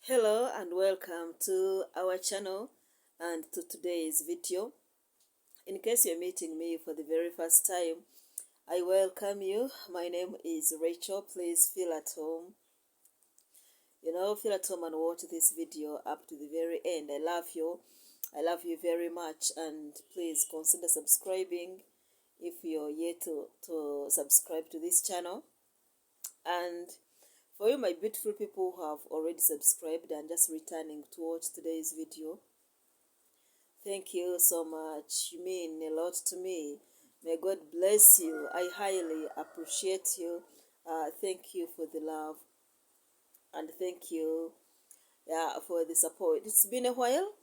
Hello and welcome to our channel and to today's video. In case you're meeting me for the very first time, I welcome you. My name is Rachel. Please feel at home. Feel at home and watch this video up to the very end. I love you. I love you very much, and please consider subscribing if you're yet to subscribe to this channel. And for you, my beautiful people who have already subscribed and just returning to watch today's video, thank you so much. You mean a lot to me. May God bless you. I highly appreciate you. Thank you for the love, and thank you for the support. It's been a while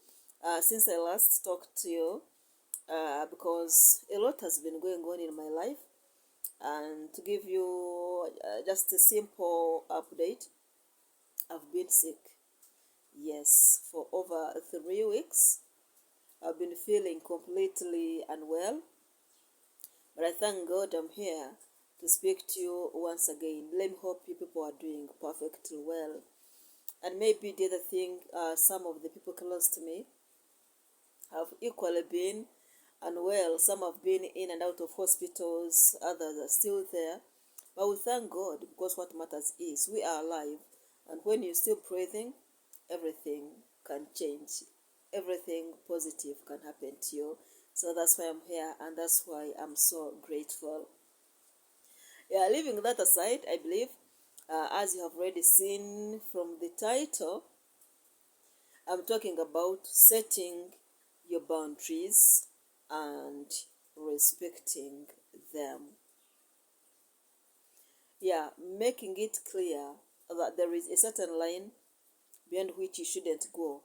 since I last talked to you because a lot has been going on in my life. And to give you just a simple update, I've been sick. Yes, for over 3 weeks. I've been feeling completely unwell. But I thank God I'm here to speak to you once again. Let me hope you people are doing perfectly well. And maybe the other thing, some of the people close to me have equally been unwell. Some have been in and out of hospitals, others are still there. But we thank God, because what matters is we are alive. And when you're still breathing, everything can change. Everything positive can happen to you. So that's why I'm here, and that's why I'm so grateful. Leaving that aside, I believe, as you have already seen from the title, I'm talking about setting your boundaries and respecting them. Making it clear that there is a certain line beyond which you shouldn't go,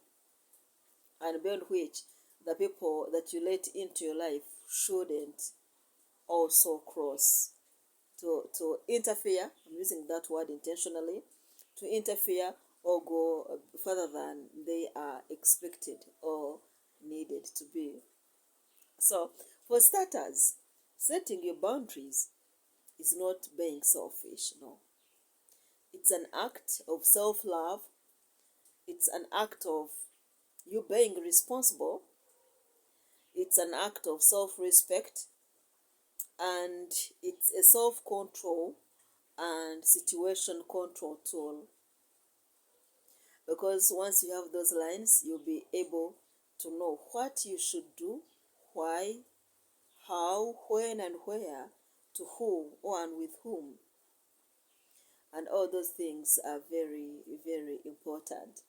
and beyond which the people that you let into your life shouldn't also cross. To interfere, I'm using that word intentionally, to interfere or go further than they are expected or needed to be. So, for starters, setting your boundaries is not being selfish, no. It's an act of self-love. It's an act of you being responsible. It's an act of self-respect, and it's a self-control and situation control tool. Because once you have those lines, you'll be able to know what you should do, why, how, when, and where, to whom, or and with whom. And all those things are very, very important.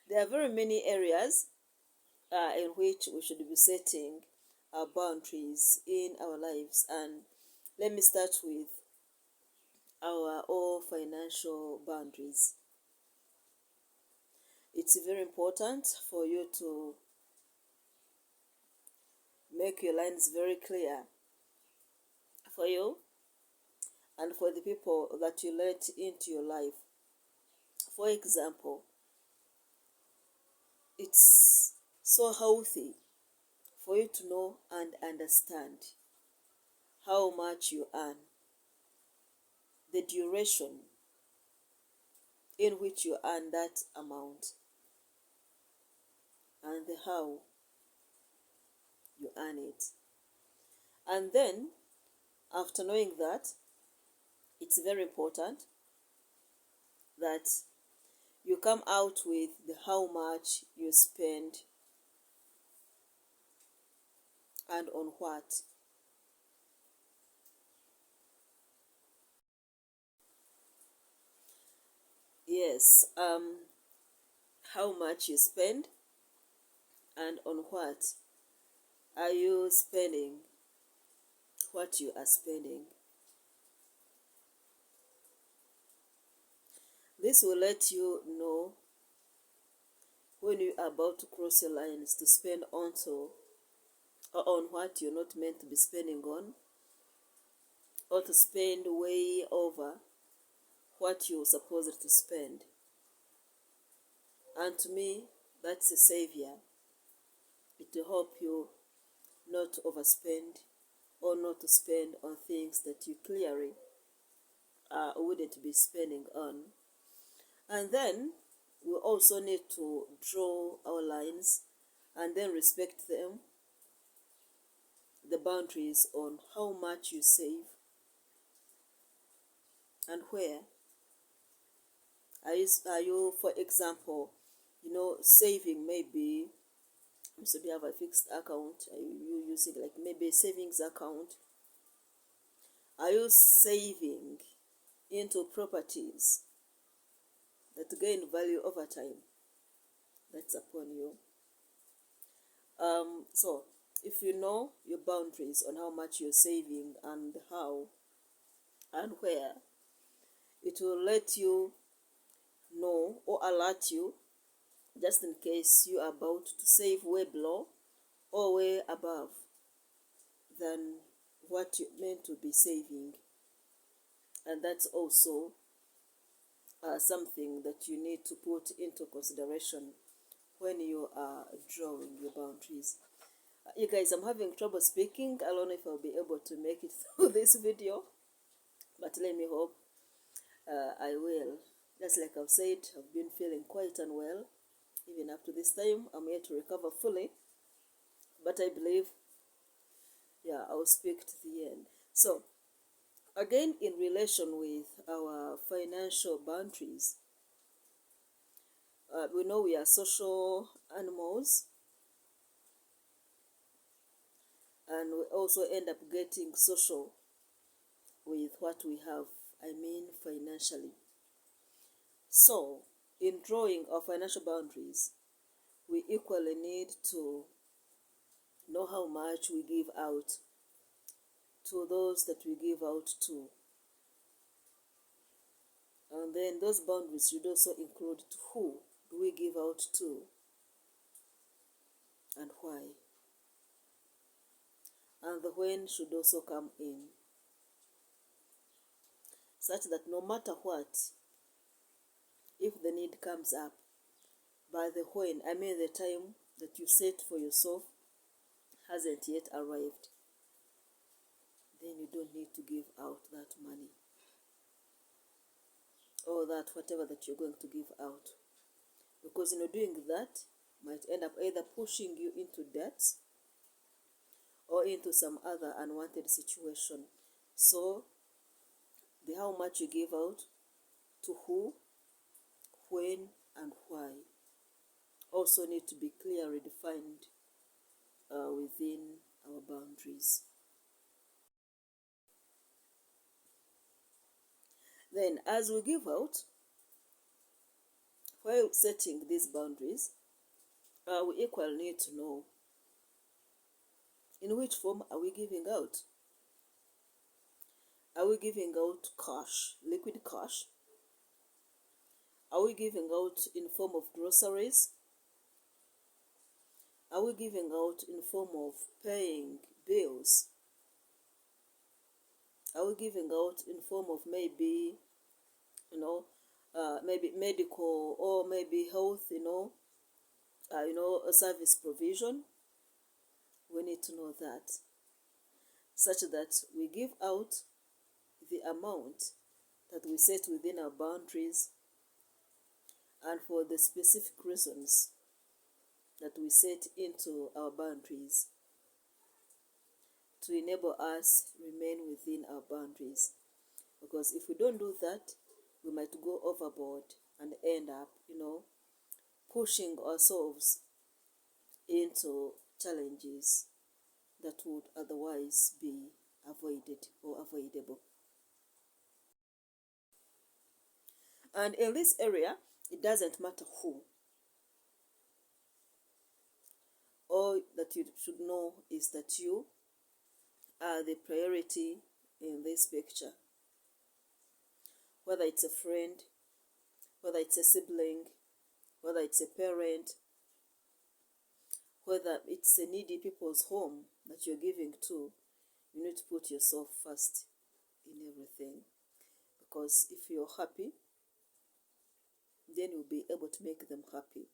There are very many areas in which we should be setting our boundaries in our lives. And let me start with our all financial boundaries. It's very important for you to make your lines very clear for you and for the people that you let into your life. For example, it's so healthy for you to know and understand how much you earn, the duration in which you earn that amount, and the how you earn it. And then, after knowing that, it's very important that you come out with the how much you spend and on what. Yes, how much you spend and on what are you spending what you are spending. This will let you know when you are about to cross your lines to spend onto or on what you're not meant to be spending on, or to spend way over what you're supposed to spend. And to me, that's a savior. It will help you not to overspend or not to spend on things that you clearly wouldn't be spending on. And then we also need to draw our lines and then respect them, the boundaries on how much you save and where. Are you, for example, saving maybe, so you have a fixed account, are you using like maybe a savings account? Are you saving into properties that gain value over time? That's upon you. So if you know your boundaries on how much you're saving and how and where, it will let you know or alert you just in case you are about to save way below or way above than what you meant to be saving. And that's also something that you need to put into consideration when you are drawing your boundaries. You guys, I'm having trouble speaking. I don't know if I'll be able to make it through this video, but let me hope I will. Just like I've said, I've been feeling quite unwell. Even up to this time, I'm yet to recover fully, but I believe, yeah, I'll speak to the end. So again, in relation with our financial boundaries, we know we are social animals, and we also end up getting social with what we have, I mean financially. So in drawing our financial boundaries, we equally need to know how much we give out to those that we give out to. And then those boundaries should also include to who do we give out to and why. And the when should also come in, such that no matter what, if the need comes up, by the when, I mean the time that you set for yourself hasn't yet arrived, then you don't need to give out that money or that whatever that you're going to give out, because doing that might end up either pushing you into debts or into some other unwanted situation. So the how much you give out, to who, when, and why also need to be clearly defined within our boundaries. Then, as we give out, while setting these boundaries, we equally need to know in which form are we giving out. Are we giving out cash, liquid cash? Are we giving out in form of groceries? Are we giving out in form of paying bills? Are we giving out in form of maybe, maybe medical or maybe health, a service provision? We need to know that, such that we give out the amount that we set within our boundaries and for the specific reasons that we set into our boundaries to enable us remain within our boundaries. Because if we don't do that, we might go overboard and end up, pushing ourselves into challenges that would otherwise be avoided or avoidable. And in this area, it doesn't matter who. All that you should know is that you are the priority in this picture. Whether it's a friend, whether it's a sibling, whether it's a parent, whether it's a needy people's home that you're giving to, you need to put yourself first in everything. Because if you're happy, then you'll be able to make them happy.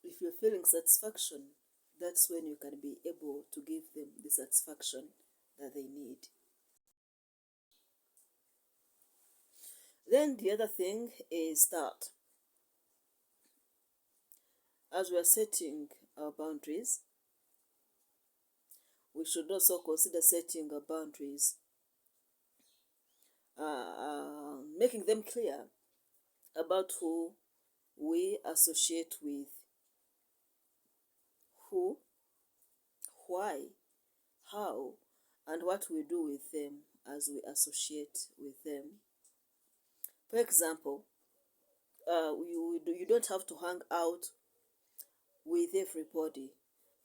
If you're feeling satisfaction, that's when you can be able to give them the satisfaction that they need. Then the other thing is that as we are setting our boundaries, we should also consider setting our boundaries, making them clear about who we associate with, who, why, how, and what we do with them as we associate with them. For example, you don't have to hang out with everybody.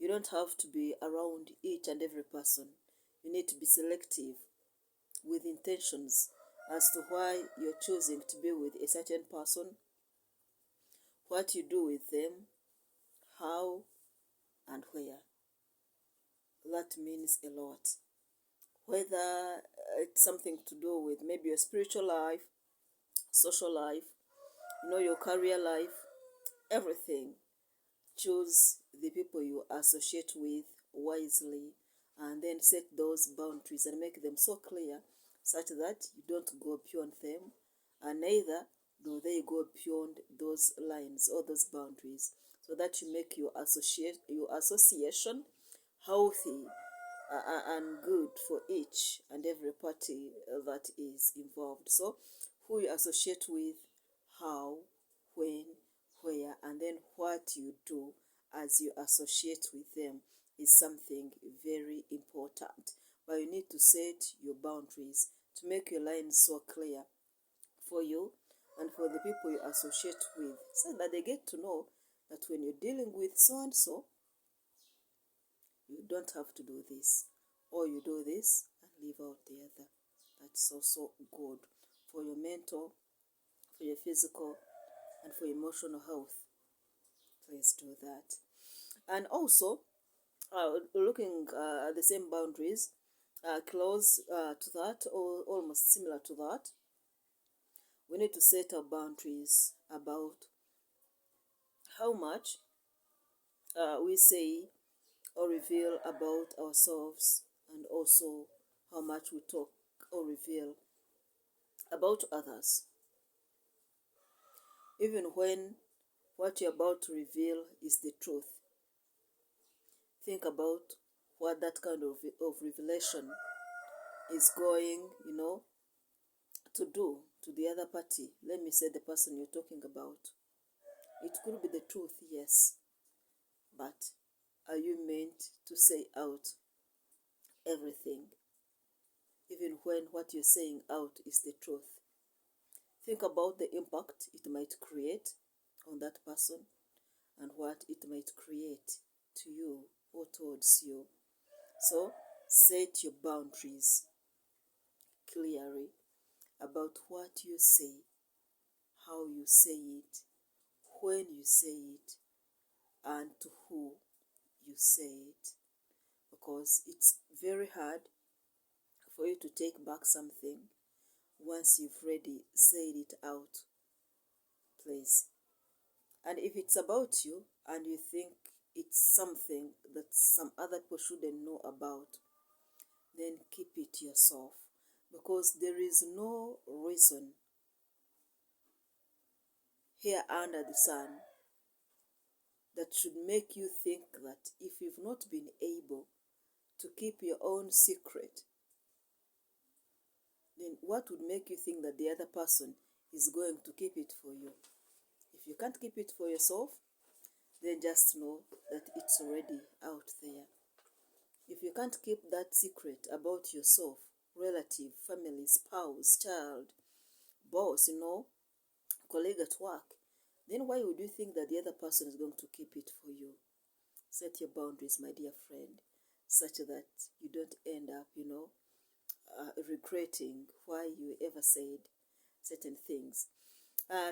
You don't have to be around each and every person. You need to be selective with intentions as to why you're choosing to be with a certain person, what you do with them, how, and where. That means a lot. Whether it's something to do with maybe your spiritual life, social life, your career life, everything. Choose the people you associate with wisely, and then set those boundaries and make them so clear such that you don't go beyond them, and neither do they go beyond those lines or those boundaries, so that you make your association healthy and good for each and every party that is involved. So who you associate with, how, when, where, and then what you do as you associate with them is something very important. But you need to set your boundaries to make your lines so clear for you and for the people you associate with, so that they get to know that when you're dealing with so and so, you don't have to do this, or you do this and leave out the other. That's also good for your mental, for your physical, and for emotional health. Please do that. And also, looking at the same boundaries, close to that, or almost similar to that, we need to set our boundaries about how much we say or reveal about ourselves, and also how much we talk or reveal about others. Even when what you're about to reveal is the truth, think about what that kind of revelation is going, to do to the other party. Let me say the person you're talking about. It could be the truth, yes, but are you meant to say out everything, even when what you're saying out is the truth? Think about the impact it might create on that person and what it might create to you or towards you. So set your boundaries clearly about what you say, how you say it, when you say it, and to who you say it. Because it's very hard for you to take back something once you've already said it out. Please. And if it's about you and you think it's something that some other people shouldn't know about, then keep it yourself. Because there is no reason here under the sun that should make you think that if you've not been able to keep your own secret, then what would make you think that the other person is going to keep it for you? If you can't keep it for yourself, then just know that it's already out there. If you can't keep that secret about yourself, relative, family, spouse, child, boss, colleague at work, then why would you think that the other person is going to keep it for you? Set your boundaries, my dear friend, such that you don't end up, regretting why you ever said certain things.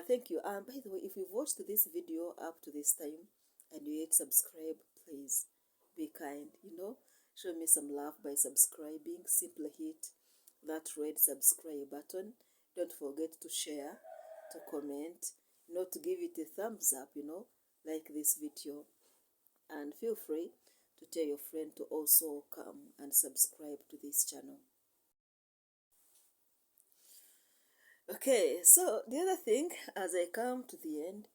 Thank you. And by the way, if you've watched this video up to this time and you yet subscribe, please be kind, show me some love by subscribing. Simply hit that red subscribe button. Don't forget to share, to comment, to give it a thumbs up, like this video. And feel free to tell your friend to also come and subscribe to this channel. Okay, so the other thing, as I come to the end,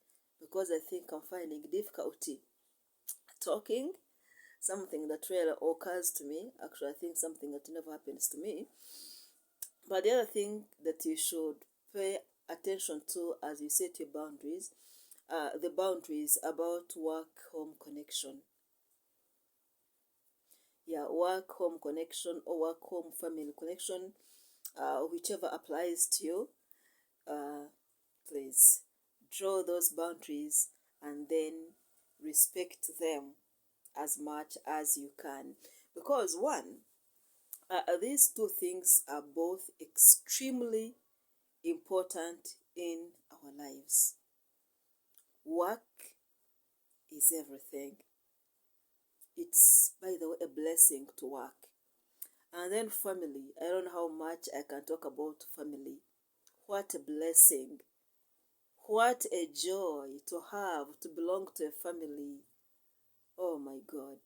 because I think I'm finding difficulty talking, something that rarely occurs to me. Actually, I think something that never happens to me. But the other thing that you should pay attention to as you set your boundaries, the boundaries about work-home connection. Yeah, work-home connection or work-home family connection, whichever applies to you. Please draw those boundaries and then respect them as much as you can, because one, these two things are both extremely important in our lives. Work is everything. It's, by the way, a blessing to work. And then family, I don't know how much I can talk about family. What a blessing. What a joy to have, to belong to a family. Oh my God.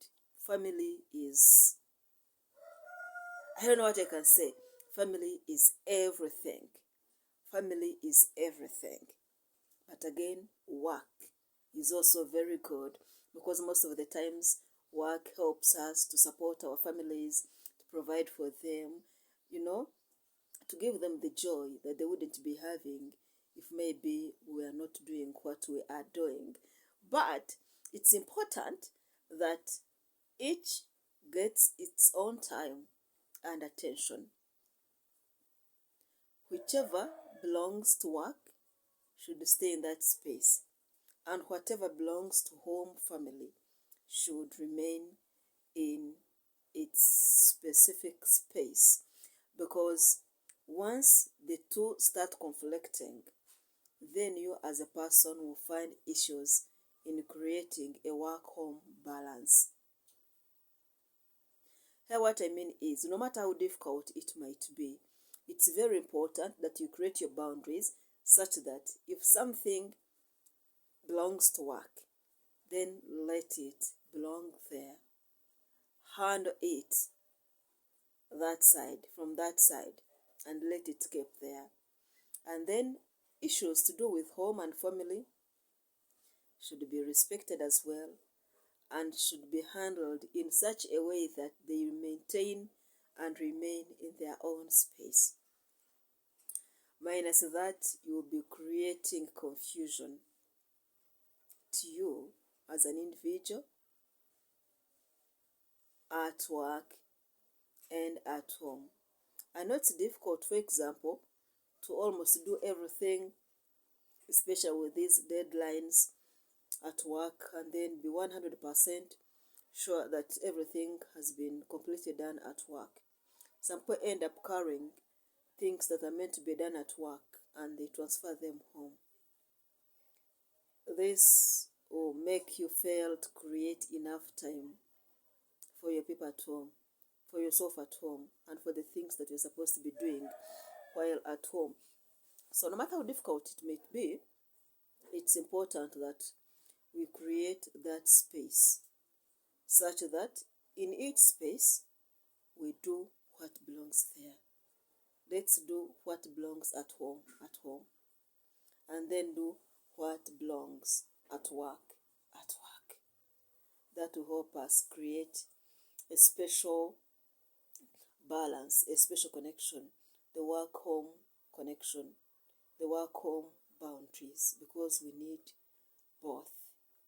Family is, I don't know what I can say. Family is everything. Family is everything. But again, work is also very good, because most of the times work helps us to support our families, to provide for them, to give them the joy that they wouldn't be having if maybe we are not doing what we are doing. But it's important that each gets its own time and attention. Whichever belongs to work should stay in that space, and whatever belongs to home family should remain in its specific space, because once the two start conflicting, then you as a person will find issues in creating a work-home balance. Here what I mean is, no matter how difficult it might be, it's very important that you create your boundaries such that if something belongs to work, then let it belong there. Handle it that side, from that side, and let it keep there. And then issues to do with home and family should be respected as well, and should be handled in such a way that they maintain and remain in their own space. Minus that, you will be creating confusion to you as an individual, at work, and at home. I know it's difficult, for example, to almost do everything, especially with these deadlines at work, and then be 100% sure that everything has been completely done at work. Some people end up carrying things that are meant to be done at work and they transfer them home. This will make you fail to create enough time for your people at home, for yourself at home, and for the things that you're supposed to be doing while at home. So no matter how difficult it may be, it's important that we create that space such that in each space we do what belongs there. Let's do what belongs at home, and then do what belongs at work, at work. That will help us create a special balance, a special connection, the work-home connection, the work-home boundaries, because we need both.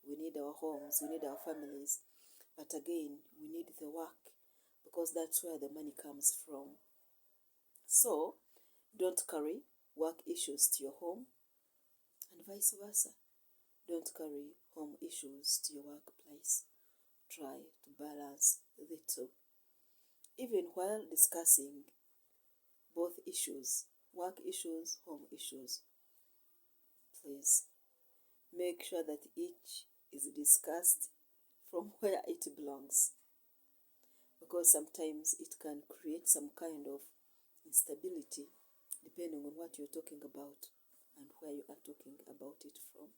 We need our homes, we need our families, but again, we need the work, because that's where the money comes from. So, don't carry work issues to your home, and vice versa. Don't carry home issues to your workplace. Try to balance the two. Even while discussing both issues, work issues, home issues, please make sure that each is discussed from where it belongs, because sometimes it can create some kind of instability depending on what you're talking about and where you are talking about it from.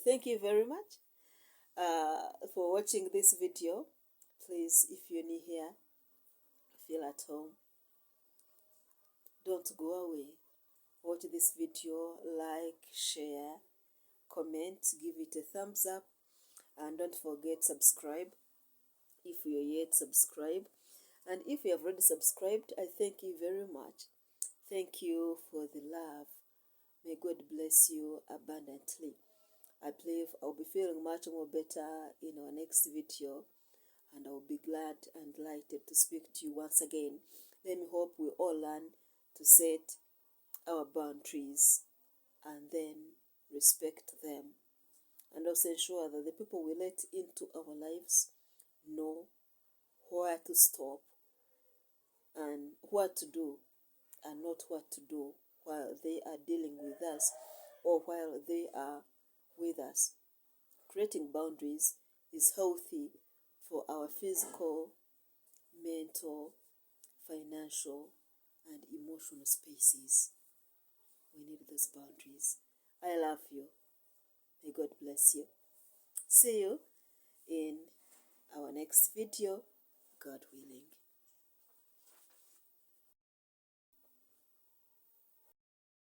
Thank you very much for watching this video. Please, if you're new here, feel at home. Don't go away. Watch this video, like, share, comment, give it a thumbs up, and don't forget subscribe if you're yet subscribed. And if you have already subscribed, I thank you very much. Thank you for the love. May God bless you abundantly. I believe I'll be feeling much more better in our next video, and I'll be glad and delighted to speak to you once again. Let me hope we all learn to set our boundaries and then respect them, and also ensure that the people we let into our lives know where to stop and what to do and not what to do while they are dealing with us or while they are with us. Creating boundaries is healthy for our physical, mental, financial, and emotional spaces. We need those boundaries. I love you. May God bless you. See you in our next video, God willing.